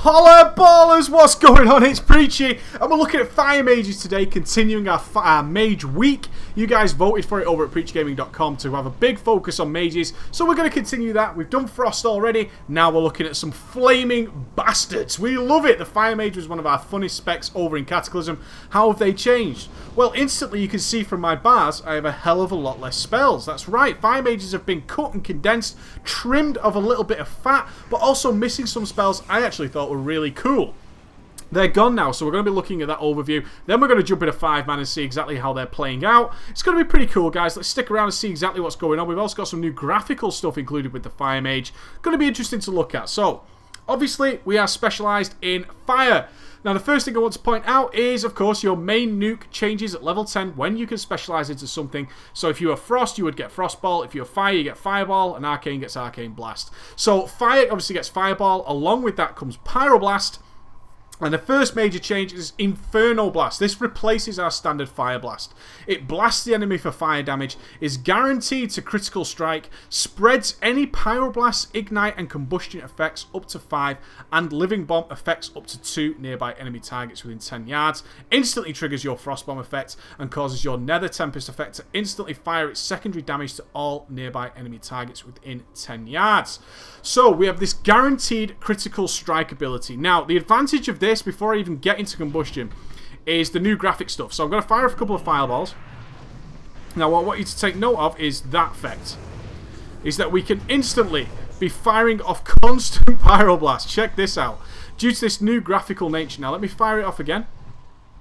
Holla ballers, what's going on? It's Preachy, and we're looking at fire mages today, continuing our mage week. You guys voted for it over at preachgaming.com to have a big focus on mages, so we're going to continue that. We've done frost already, now we're looking at some flaming bastards. We love it. The fire mage was one of our funnest specs over in Cataclysm. How have they changed? Well, instantly you can see from my bars, I have a hell of a lot less spells. That's right, fire mages have been cut and condensed, trimmed of a little bit of fat, but also missing some spells I actually thought were really cool. They're gone now, so we're going to be looking at that overview. Then we're going to jump into 5-man and see exactly how they're playing out. It's going to be pretty cool, guys. Let's stick around and see exactly what's going on. We've also got some new graphical stuff included with the fire mage. Going to be interesting to look at. So, obviously, we are specialised in fire. Now, the first thing I want to point out is, of course, your main nuke changes at level 10 when you can specialise into something. So if you are Frost, you would get Frostball. If you're Fire, you get Fireball. And Arcane gets Arcane Blast. So Fire obviously gets Fireball. Along with that comes Pyroblast. And the first major change is Infernal Blast. This replaces our standard Fire Blast. It blasts the enemy for fire damage, is guaranteed to critical strike, spreads any Pyroblast, Ignite and Combustion effects up to 5, and Living Bomb effects up to 2 nearby enemy targets within 10 yards, instantly triggers your Frost Bomb effect, and causes your Nether Tempest effect to instantly fire its secondary damage to all nearby enemy targets within 10 yards. So we have this guaranteed critical strike ability. Now, the advantage of this, before I even get into combustion, is the new graphic stuff. So I'm going to fire off a couple of fireballs. Now what I want you to take note of is that effect. Is that we can instantly be firing off constant pyroblast. Check this out. Due to this new graphical nature. Now let me fire it off again.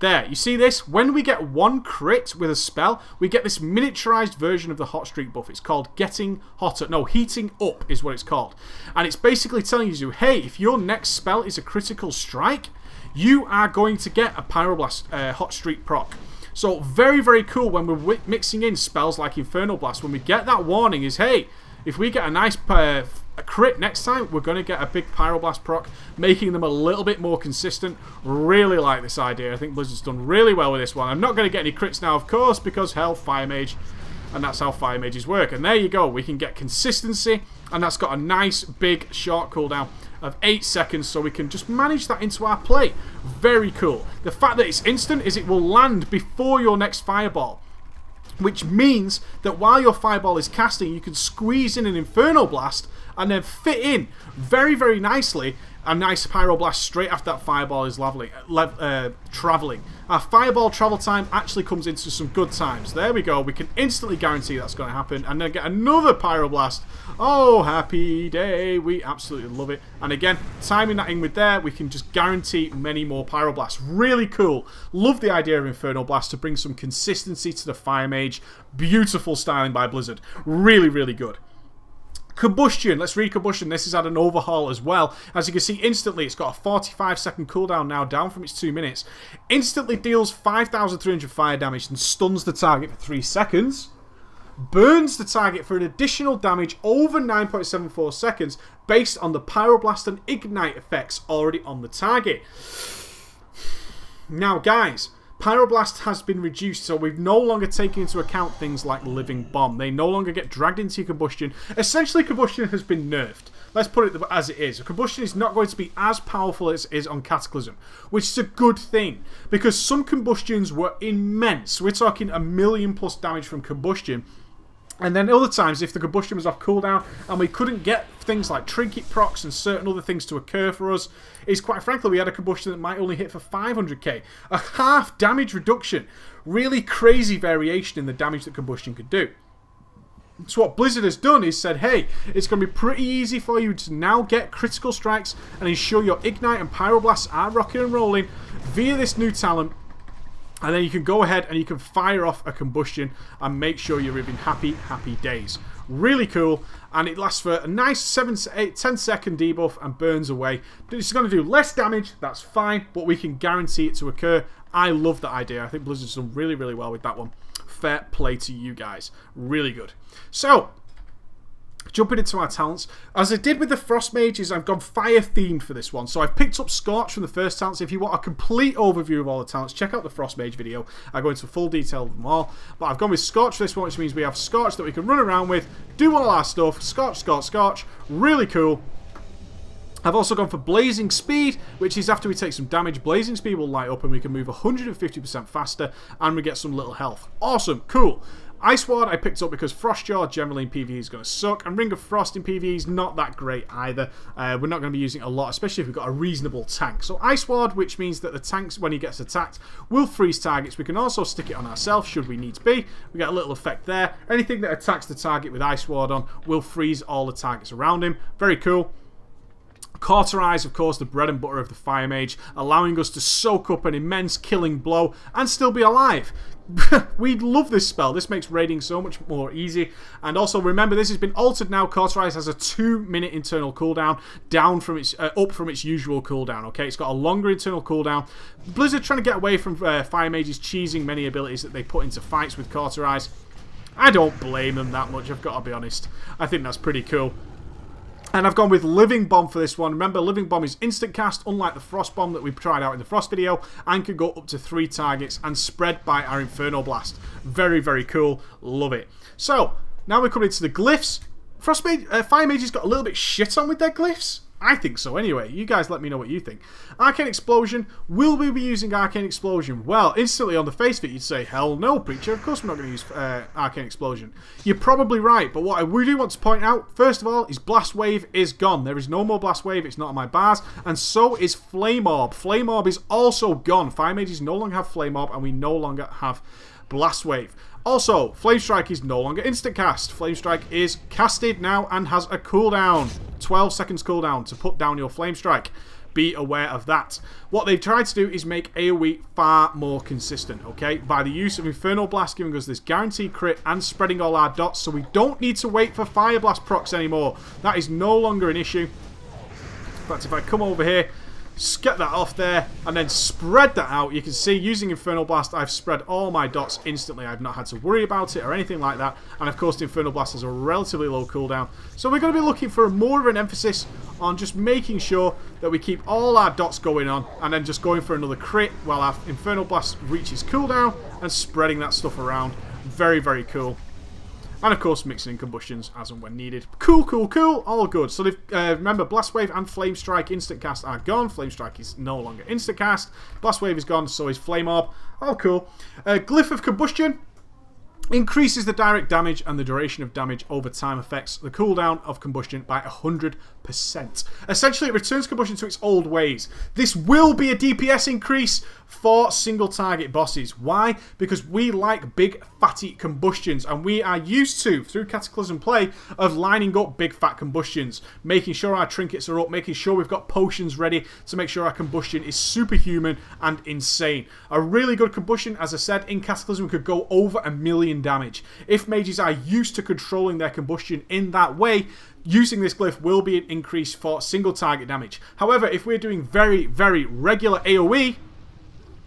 There, you see this? When we get one crit with a spell, we get this miniaturized version of the hot streak buff. It's called Getting Hotter. No, Heating Up is what it's called. And it's basically telling you, hey, if your next spell is a critical strike, you are going to get a Pyroblast hot streak proc. So very, very cool when we're mixing in spells like Infernal Blast. When we get that warning is, hey, if we get a nice a crit next time, we're going to get a big Pyroblast proc, making them a little bit more consistent. Really like this idea. I think Blizzard's done really well with this one. I'm not going to get any crits now, of course, because hell, Fire Mage, and that's how Fire Mages work. And there you go, we can get consistency, and that's got a nice big short cooldown of 8 seconds, so we can just manage that into our play. Very cool. The fact that it's instant is it will land before your next fireball, which means that while your fireball is casting, you can squeeze in an Infernal Blast and then fit in very, very nicely a nice Pyroblast straight after that fireball is traveling. Our fireball travel time actually comes into some good times. There we go. We can instantly guarantee that's going to happen, and then get another Pyroblast. Oh, happy day. We absolutely love it. And again, timing that in with there, we can just guarantee many more Pyroblasts. Really cool. Love the idea of Infernal Blast to bring some consistency to the Fire Mage. Beautiful styling by Blizzard. Really, really good. Combustion, let's read Combustion. This has had an overhaul as well. As you can see, instantly it's got a 45-second cooldown now, down from its 2 minutes. Instantly deals 5,300 fire damage and stuns the target for 3 seconds. Burns the target for an additional damage over 9.74 seconds based on the Pyroblast and Ignite effects already on the target. Now, guys, Pyroblast has been reduced, so we've no longer taken into account things like Living Bomb. They no longer get dragged into your Combustion. Essentially, Combustion has been nerfed. Let's put it as it is. Combustion is not going to be as powerful as it is on Cataclysm, which is a good thing, because some Combustions were immense. We're talking 1,000,000+ damage from Combustion. And then other times, if the Combustion was off cooldown and we couldn't get things like Trinket procs and certain other things to occur for us, is quite frankly, we had a Combustion that might only hit for 500k. A half damage reduction. Really crazy variation in the damage that Combustion could do. So what Blizzard has done is said, hey, it's going to be pretty easy for you to now get critical strikes and ensure your Ignite and Pyroblasts are rocking and rolling via this new talent. And then you can go ahead and you can fire off a Combustion and make sure you're living happy, happy days. Really cool. And it lasts for a nice 7 to 8, 10-second debuff and burns away. It's going to do less damage, that's fine, but we can guarantee it to occur. I love that idea. I think Blizzard's done really, really well with that one. Fair play to you guys. Really good. So, jumping into our talents, as I did with the Frost Mages, I've gone fire themed for this one. So I've picked up Scorch from the first talents. If you want a complete overview of all the talents, check out the Frost Mage video. I go into full detail of them all. But I've gone with Scorch for this one, which means we have Scorch that we can run around with, do all our stuff. Scorch, Scorch, Scorch. Really cool. I've also gone for Blazing Speed, which is after we take some damage, Blazing Speed will light up and we can move 150% faster, and we get some little health. Awesome, cool. Ice Ward I picked up because Frostjaw generally in PvE is going to suck, and Ring of Frost in PvE is not that great either. We're not going to be using it a lot, especially if we've got a reasonable tank. So Ice Ward, which means that the tanks, when he gets attacked, will freeze targets. We can also stick it on ourselves should we need to be. We get a little effect there. Anything that attacks the target with Ice Ward on will freeze all the targets around him. Very cool. Cauterize, of course, the bread and butter of the Fire Mage, allowing us to soak up an immense killing blow and still be alive. We love this spell. This makes raiding so much more easy. And also remember, this has been altered now. Cauterize has a 2-minute internal cooldown, down from its up from its usual cooldown. Okay, it's got a longer internal cooldown. Blizzard trying to get away from Fire Mages cheesing many abilities that they put into fights with Cauterize. I don't blame them that much, I've got to be honest. I think that's pretty cool. And I've gone with Living Bomb for this one. Remember, Living Bomb is instant cast, unlike the Frost Bomb that we tried out in the Frost video, and can go up to 3 targets and spread by our Infernal Blast. Very, very cool. Love it. So, now we're coming into the Glyphs. Fire Mages got a little bit shit on with their Glyphs. I think so anyway. You guys let me know what you think. Arcane Explosion. Will we be using Arcane Explosion? Well, instantly on the face of it, you'd say, hell no, Preacher. Of course we're not going to use Arcane Explosion. You're probably right, but what I really want to point out, first of all, is Blast Wave is gone. There is no more Blast Wave. It's not on my bars. And so is Flame Orb. Flame Orb is also gone. Fire Mages no longer have Flame Orb, and we no longer have Blast Wave. Also, Flame Strike is no longer instant cast. Flame Strike is casted now and has a cooldown. 12 seconds cooldown to put down your Flame Strike. Be aware of that. What they've tried to do is make AoE far more consistent, okay? By the use of Infernal Blast giving us this guaranteed crit and spreading all our dots, so we don't need to wait for Fire Blast procs anymore. That is no longer an issue. In fact, if I come over here, get that off there, and then spread that out. You can see, using Infernal Blast, I've spread all my dots instantly. I've not had to worry about it or anything like that. And of course, the Infernal Blast has a relatively low cooldown. So we're going to be looking for more of an emphasis on just making sure that we keep all our dots going on, and then just going for another crit while our Infernal Blast reaches cooldown, and spreading that stuff around. Very, very cool. And of course, mixing in combustions as and when needed. Cool, cool, cool. All good. So remember, Blast Wave and Flame Strike instant cast are gone. Flame Strike is no longer instant cast. Blast Wave is gone, so is Flame Orb. All cool. Glyph of Combustion increases the direct damage and the duration of damage over time, affects the cooldown of combustion by 100%. Essentially, it returns combustion to its old ways. This will be a DPS increase for single target bosses. Why? Because we like big fatty combustions, and we are used to, through Cataclysm play, of lining up big fat combustions, making sure our trinkets are up, making sure we've got potions ready to make sure our combustion is superhuman and insane. A really good combustion, as I said, in Cataclysm could go over 1,000,000 damage. If mages are used to controlling their combustion in that way, using this glyph will be an increase for single target damage. However, if we're doing very, very regular AoE,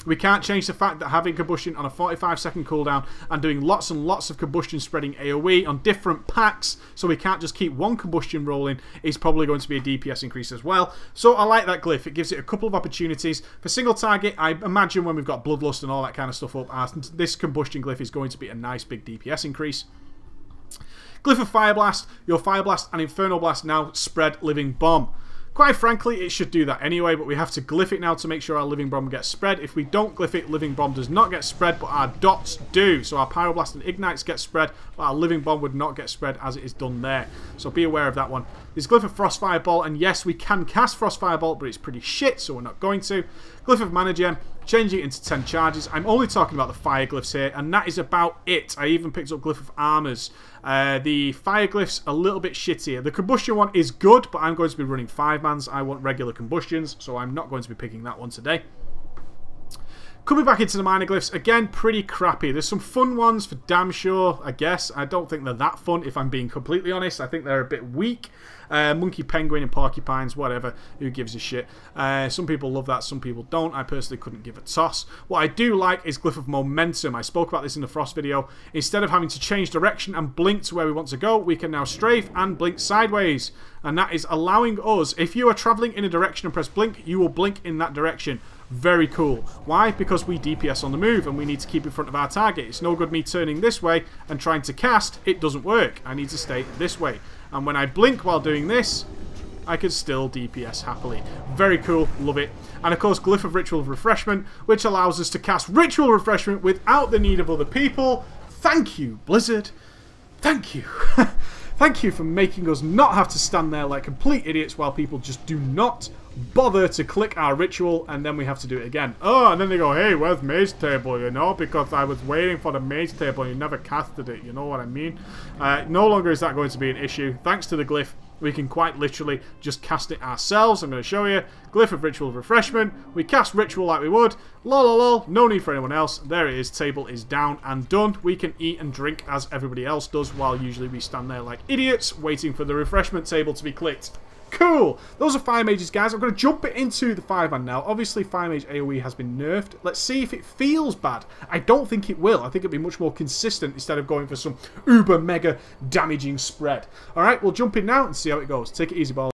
we can't change the fact that having combustion on a 45-second cooldown and doing lots and lots of combustion spreading AoE on different packs, so we can't just keep one combustion rolling, is probably going to be a DPS increase as well. So I like that glyph. It gives it a couple of opportunities. For single target, I imagine when we've got Bloodlust and all that kind of stuff up, this combustion glyph is going to be a nice big DPS increase. Glyph of Fire Blast. Your Fire Blast and Infernal Blast now spread Living Bomb. Quite frankly, it should do that anyway, but we have to glyph it now to make sure our Living Bomb gets spread. If we don't glyph it, Living Bomb does not get spread, but our dots do. So our Pyroblast and Ignites get spread, but our Living Bomb would not get spread as it is done there. So be aware of that one. There's Glyph of Frostfire Bolt, and yes, we can cast Frostfire Bolt, but it's pretty shit, so we're not going to. Glyph of Mana Gem, changing it into 10 charges. I'm only talking about the fire glyphs here, and that is about it. I even picked up Glyph of Armors. The fire glyphs a little bit shittier. The combustion one is good, but I'm going to be running 5-mans. I want regular combustions, so I'm not going to be picking that one today. Coming back into the minor glyphs, again, pretty crappy. There's some fun ones for damn sure, I guess. I don't think they're that fun, if I'm being completely honest. I think they're a bit weak. Monkey, penguin, and porcupines, whatever. Who gives a shit? Some people love that, some people don't. I personally couldn't give a toss. What I do like is Glyph of Momentum. I spoke about this in the Frost video. Instead of having to change direction and blink to where we want to go, we can now strafe and blink sideways. And that is allowing us, if you are traveling in a direction and press blink, you will blink in that direction. Very cool. Why? Because we DPS on the move and we need to keep in front of our target. It's no good me turning this way and trying to cast. It doesn't work. I need to stay this way. And when I blink while doing this, I can still DPS happily. Very cool, love it. And of course, Glyph of Ritual of Refreshment, which allows us to cast Ritual Refreshment without the need of other people. Thank you, Blizzard. Thank you. Thank you for making us not have to stand there like complete idiots while people just do not bother to click our ritual, and then we have to do it again. Oh, and then they go, hey, where's Mage Table, you know, because I was waiting for the Mage Table and you never casted it, you know what I mean? No longer is that going to be an issue. Thanks to the Glyph, we can quite literally just cast it ourselves. I'm going to show you. Glyph of Ritual of Refreshment. We cast Ritual like we would. Lol, no need for anyone else. There it is. Table is down and done. We can eat and drink as everybody else does, while usually we stand there like idiots waiting for the refreshment table to be clicked. Cool! Those are Fire Mages, guys. I'm going to jump it into the Fireman now. Obviously, Fire Mage AoE has been nerfed. Let's see if it feels bad. I don't think it will. I think it'll be much more consistent instead of going for some uber mega damaging spread. Alright, we'll jump in now and see how it goes. Take it easy, ball.